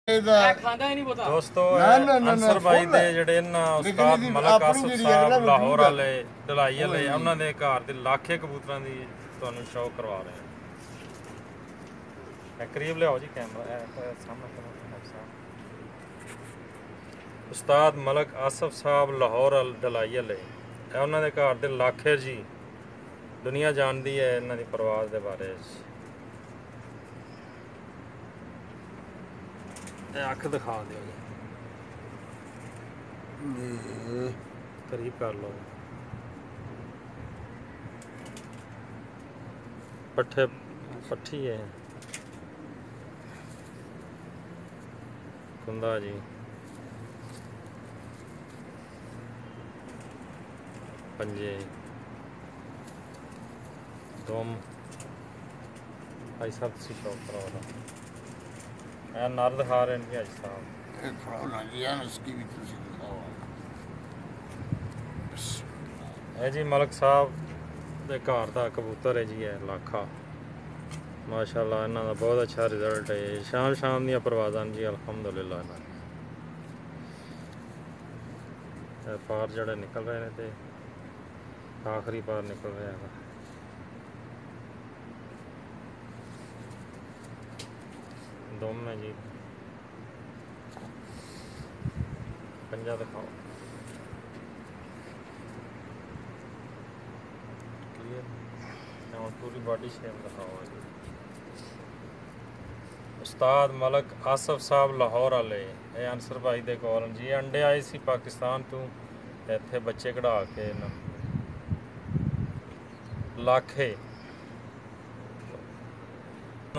दोस्तों अंसर भाई दे ਜਿਹੜੇ ਇਹਨਾਂ ਉਸਤਾਦ ਮਲਕ ਆਸਫ ਸਾਹਿਬ ਲਾਹੌਰ ਵਾਲੇ ਢਲਾਈ ਵਾਲੇ ਉਹਨਾਂ ਦੇ ਘਰ ਦੇ ਲੱਖੇ ਕਬੂਤਰਾਂ ਦੀ ਤੁਹਾਨੂੰ ਸ਼ੌਕ ਕਰਵਾ ਰਹੇ ਹਾਂ। ਕਰੀਬ ਲਿਆਓ ਜੀ ਕੈਮਰਾ ਸਾਹਮਣੇ ਕਰੋ। ਉਸਤਾਦ ਮਲਕ ਆਸਫ ਸਾਹਿਬ ਲਾਹੌਰ ਵਾਲੇ ਢਲਾਈ ਵਾਲੇ ਉਹਨਾਂ ਦੇ ਘਰ ਦੇ ਲੱਖੇ ਜੀ ਦੁਨੀਆ ਜਾਣਦੀ ਹੈ ਇਹਨਾਂ ਦੀ ਪਰਵਾਜ਼ ਦੇ ਬਾਰੇ। ਅੱਖ ਦਿਖਾ ਦਿਓ ਜੀ, ਕਰੀਬ ਕਰ ਲਓ। ਪੱਠੀ ਹੈ ਕੁੰਦਾ ਜੀ, ਪੰਜੇ दोम भाई साहब से शौक करा रहा नर दिखा रहे हैं भाई साहब है जी मलक साहब के घर का कबूतर है जी है लाखा माशाल्लाह इन्हों का बहुत अच्छा रिजल्ट है। शाम शाम दी परवाज़ां जी अलहमदुलिल्लाह इन्होंने पार जड़े निकल रहे हैं तो आखिरी पार निकल रहा है। दोम में जी पंजा दिखाओ क्लियर और पूरी बॉडी शेप दिखाओ जी। उस्ताद मलक आसफ साहब लाहौर वाले ये अंसर भाई दे कोल जी अंडे आए सी पाकिस्तान तो इत्थे बच्चे कढ़ा के लाखे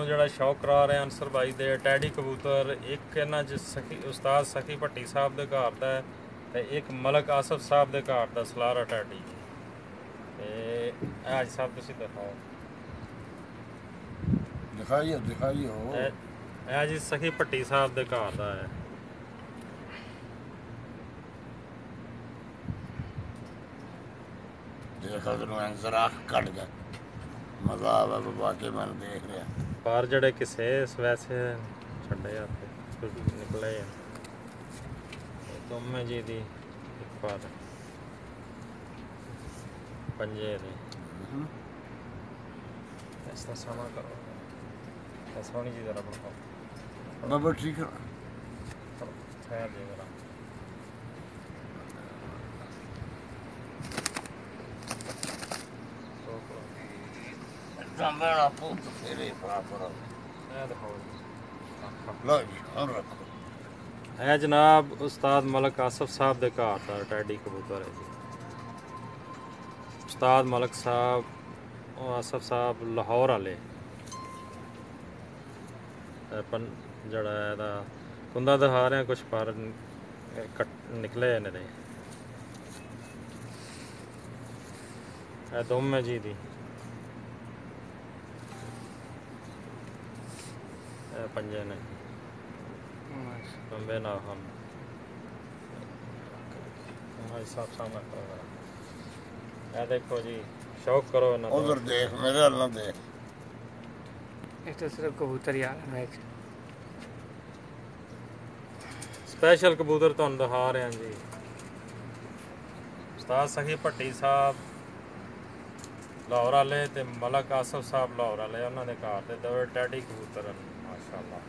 ਜਿਹੜਾ ਸ਼ੌਕ ਕਰਾ ਰਹੇ ਅੰਸਰ ਭਾਈ ਦੇ ਟੈਡੀ ਕਬੂਤਰ ਇੱਕ ਇਹਨਾਂ 'ਚ ਸਖੀ ਉਸਤਾਦ ਸਖੀ ਭੱਟੀ ਸਾਹਿਬ ਦੇ ਘਰ ਦਾ ਤੇ ਇੱਕ ਮਲਕ ਆਸਫ ਸਾਹਿਬ ਦੇ ਘਰ ਦਾ ਸਲਾਰਾ ਟੈਡੀ ਤੇ ਅੱਜ ਸਾਹਿਬ ਤੁਸੀਂ ਦਿਖਾਓ ਦਿਖਾਈਓ ਇਹ ਜੀ ਸਖੀ ਭੱਟੀ ਸਾਹਿਬ ਦੇ ਘਰ ਦਾ ਹੈ। देखा अंसर आँख कट गया मजा आवा बाबा के मन देख रहा पर जड़े किसे वैसे छड़े निकले तुम में जी दी एक बार पंजे दी ऐसा समा करो सोनी जी जरा बनाओ बाबा ठीक है ठहर दे जरा है जनाब उस्ताद मलक आसफ साहब के घर का टैडी कबूतर है जी। उस्ताद मलक साहब आसफ साहब लाहौर वाले जड़ा कुंदा दिखा रहे हैं कुछ पर निकले ने दुम है जी दी पंजे ने लंबे ना हम हिसाब सामने करो देखो जी शौक करो ना उधर देख मेरे अल्लाह देख इस तो सिर्फ कबूतर यार मैच स्पेशल कबूतर तो दिखा रहे हैं जी। उस्ताद सखी भट्टी साहब लाहौर वाले ते मलक आसफ साहब लाहौर वाले उन्होंने घर से दो टैडी कबूतर माशाल्लाह।